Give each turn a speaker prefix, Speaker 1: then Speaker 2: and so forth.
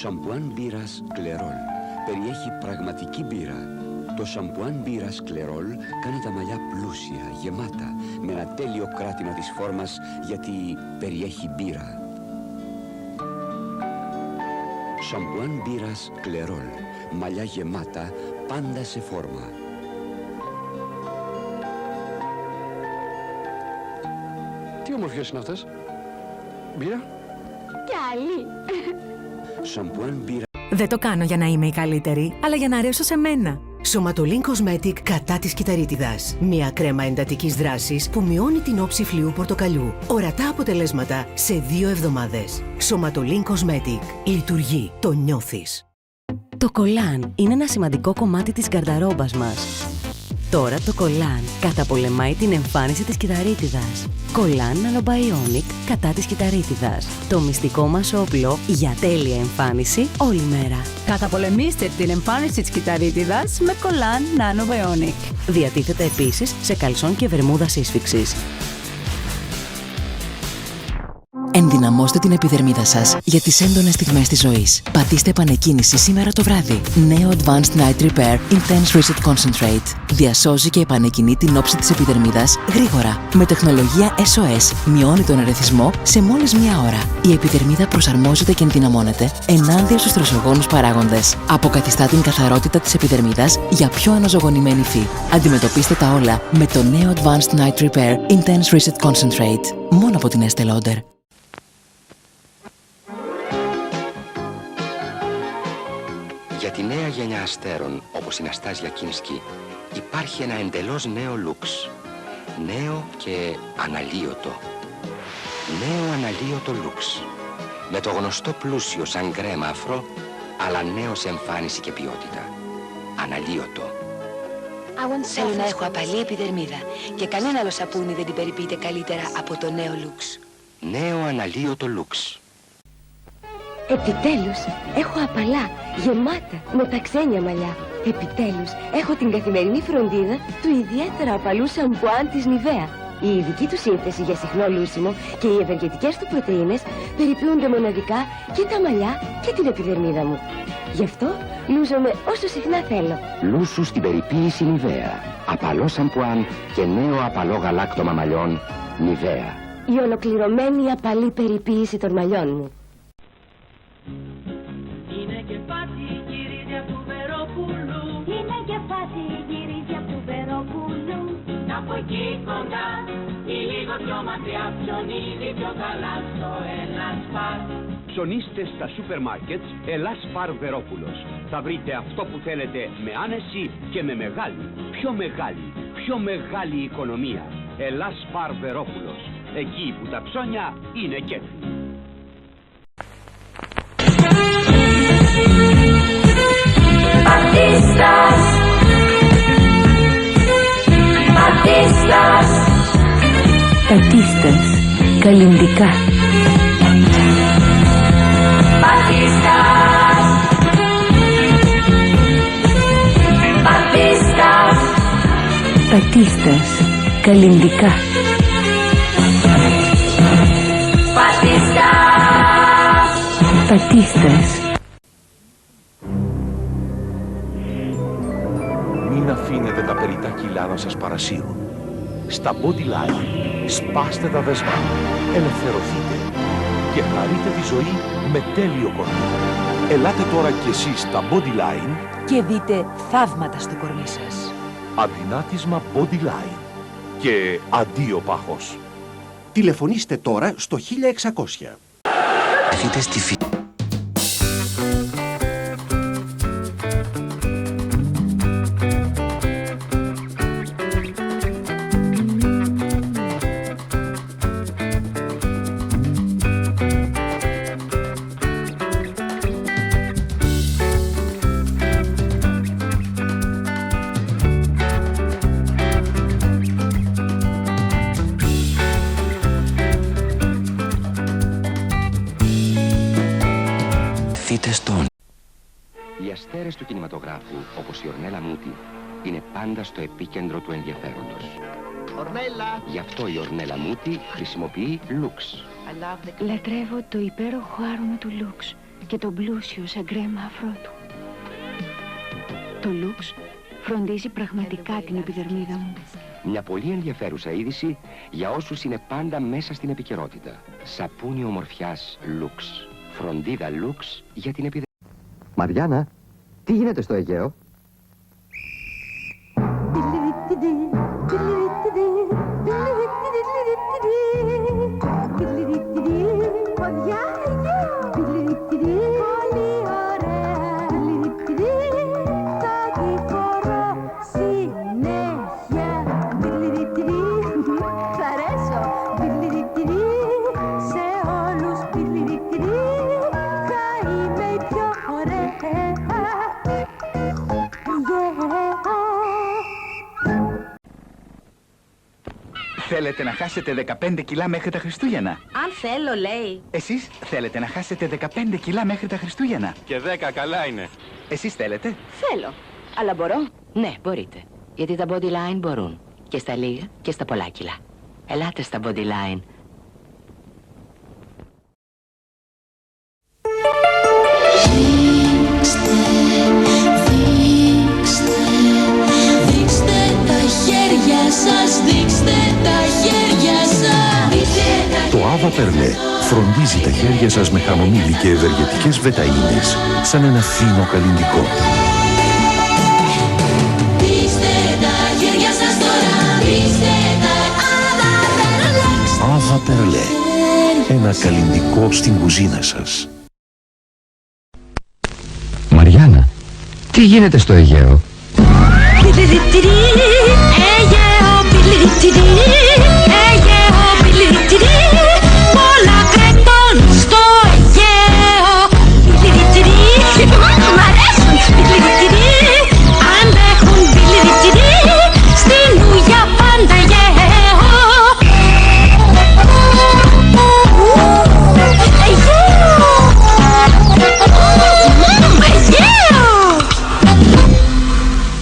Speaker 1: Σαμπουάν μπύρας Κλερόλ. Περιέχει πραγματική μπύρα. Το σαμπουάν μπύρας Κλερόλ κάνει τα μαλλιά πλούσια, γεμάτα, με ένα τέλειο κράτημα της φόρμας, γιατί περιέχει μπύρα. Σαμπουάν μπύρας Κλερόλ. Μαλλιά γεμάτα, πάντα σε φόρμα.
Speaker 2: Τι ομορφιές είναι αυτές? Μπύρα?
Speaker 3: Κι άλλη.
Speaker 1: Σαμπουάν μπύρα.
Speaker 4: Δεν το κάνω για να είμαι η καλύτερη, αλλά για να αρέσω σε μένα.
Speaker 5: Σωματολίν Cosmetic κατά της κυταρίτιδας. Μια κρέμα εντατικής δράσης που μειώνει την όψη φλοιού πορτοκαλιού. Ορατά αποτελέσματα σε 2 εβδομάδες. Σωματολίν Cosmetic. Λειτουργεί. Το νιώθεις.
Speaker 6: Το κολάν είναι ένα σημαντικό κομμάτι της γκαρνταρόμπας μας. Τώρα το κολάν καταπολεμάει την εμφάνιση της κυταρίτιδας. Κολάν Nanobionic κατά της κυταρίτιδας. Το μυστικό μας όπλο για τέλεια εμφάνιση όλη μέρα.
Speaker 7: Καταπολεμήστε την εμφάνιση της κυταρίτιδας με κολάν Nanobionic.
Speaker 6: Διατίθεται επίσης σε καλσόν και βερμούδα σύσφιξης.
Speaker 5: Ενδυναμώστε την επιδερμίδα σας για τις έντονες στιγμές της ζωής. Πατήστε επανεκκίνηση σήμερα το βράδυ. Νέο Advanced Night Repair Intense Reset Concentrate. Διασώζει και επανεκκινεί την όψη της επιδερμίδας γρήγορα. Με τεχνολογία SOS μειώνει τον ερεθισμό σε μόλις μία ώρα. Η επιδερμίδα προσαρμόζεται και ενδυναμώνεται ενάντια στους τροσογόνους παράγοντες. Αποκαθιστά την καθαρότητα της επιδερμίδας για πιο αναζωογονημένη υφή. Αντιμετωπίστε τα όλα με το νέο Advanced Night Repair Intense Reset Concentrate. Μόνο από την Estée Lauder.
Speaker 8: Για τη νέα γενιά αστέρων, όπως η Ναστάζια Κίνσκι, υπάρχει ένα εντελώς νέο λουξ. Νέο και αναλύωτο. Νέο αναλύωτο λουξ. Με το γνωστό πλούσιο σαν κρέμα αφρό, αλλά νέο σε εμφάνιση και ποιότητα. Αναλύωτο.
Speaker 9: Θέλω να έχω απαλή επιδερμίδα και κανένα άλλο σαπούνι δεν την περιποιείται καλύτερα από το νέο λουξ.
Speaker 8: Νέο αναλύωτο λουξ.
Speaker 3: Επιτέλους, έχω απαλά, γεμάτα, με τα ξένια μαλλιά. Επιτέλους, έχω την καθημερινή φροντίδα του ιδιαίτερα απαλού σαμπουάν της Νιβέα. Η ειδική του σύνθεση για συχνό λούσιμο και οι ευεργετικές του πρωτεΐνες περιποιούνται μοναδικά και τα μαλλιά και την επιδερμίδα μου. Γι' αυτό λούζομαι όσο συχνά θέλω.
Speaker 8: Λούσου στην περιποίηση Νιβέα. Απαλό σαμπουάν και νέο απαλό γαλάκτωμα μαλλιών Νιβέα.
Speaker 3: Η ολοκληρωμένη απαλή περιποίηση των μαλλιών μου.
Speaker 10: Είναι και φάση γυρίζια του Βερόπουλου. Είναι και φάση γυρίζια του Βερόπουλου. Να πω εκεί κοντά ή λίγο πιο μακριά, ψωνίζει πιο καλά στο Ελασπάρ.
Speaker 11: Ψωνίστε στα σούπερ μάρκετς Ελασπάρ Βερόπουλος. Θα βρείτε αυτό που θέλετε με άνεση και με πιο μεγάλη οικονομία. Ελασπάρ Βερόπουλος. Εκεί που τα ψώνια είναι κέφι.
Speaker 10: Πατίστας, πατίστας,
Speaker 7: Πατίστας, καλλιντικά.
Speaker 10: πατίστας, πατίστας,
Speaker 7: Πατίστας, καλλιντικά.
Speaker 10: πατίστας,
Speaker 7: Πατίστας.
Speaker 12: Μην αφήνετε τα περιτά κιλά να σας παρασύρουν. Στα Body Line σπάστε τα δεσμά, ελευθερωθείτε και χαρείτε τη ζωή με τέλειο κορμί. Ελάτε τώρα κι εσείς στα Body Line
Speaker 9: Και δείτε θαύματα στο κορμί σας.
Speaker 12: αδυνάτισμα Body Line και αντίο πάχος.
Speaker 13: Τηλεφωνήστε τώρα στο 1600.
Speaker 8: Δείτε στη φύση. Οι αστέρες του κινηματογράφου, όπως η Ορνέλα Μούτι, είναι πάντα στο επίκεντρο του ενδιαφέροντος.
Speaker 14: Ορνέλα!
Speaker 8: Γι' αυτό η Ορνέλα Μούτι χρησιμοποιεί λουξ.
Speaker 3: Λατρεύω το υπέροχο άρωμα του λουξ.
Speaker 14: και τον πλούσιο σαν κρέμα αφρό του. Το Lux φροντίζει πραγματικά την επιδερμίδα μου.
Speaker 8: Μια πολύ ενδιαφέρουσα είδηση για όσους είναι πάντα μέσα στην επικαιρότητα. Σαπούνι ομορφιάς Lux. Φροντίδα Lux για την επιδερμίδα.
Speaker 15: Μαριάννα, τι γίνεται στο Αιγαίο?
Speaker 16: Θέλετε να χάσετε 15 κιλά μέχρι τα Χριστούγεννα?
Speaker 17: Αν θέλω, λέει.
Speaker 16: Εσείς θέλετε να χάσετε 15 κιλά μέχρι τα Χριστούγεννα?
Speaker 2: Και 10 καλά είναι.
Speaker 16: Εσείς θέλετε?
Speaker 17: Θέλω. Αλλά μπορώ.
Speaker 6: Ναι, μπορείτε. Γιατί τα Bodyline μπορούν. Και στα λίγα και στα πολλά κιλά. Ελάτε στα Bodyline.
Speaker 10: Δείξτε τα χέρια σας, δείξτε τα χέρια σας.
Speaker 12: Το Ava Perle φροντίζει τα χέρια σας με χαμομήλι και ευεργετικές βεταΐνες, σαν ένα φίνο καλλυντικό.
Speaker 10: Δείξτε τα χέρια σας τώρα, δείξτε τα
Speaker 12: Ava Perle, ένα καλλυντικό στην κουζίνα σας.
Speaker 15: Μαριάννα, τι γίνεται στο Αιγαίο?
Speaker 10: Αιγαίο,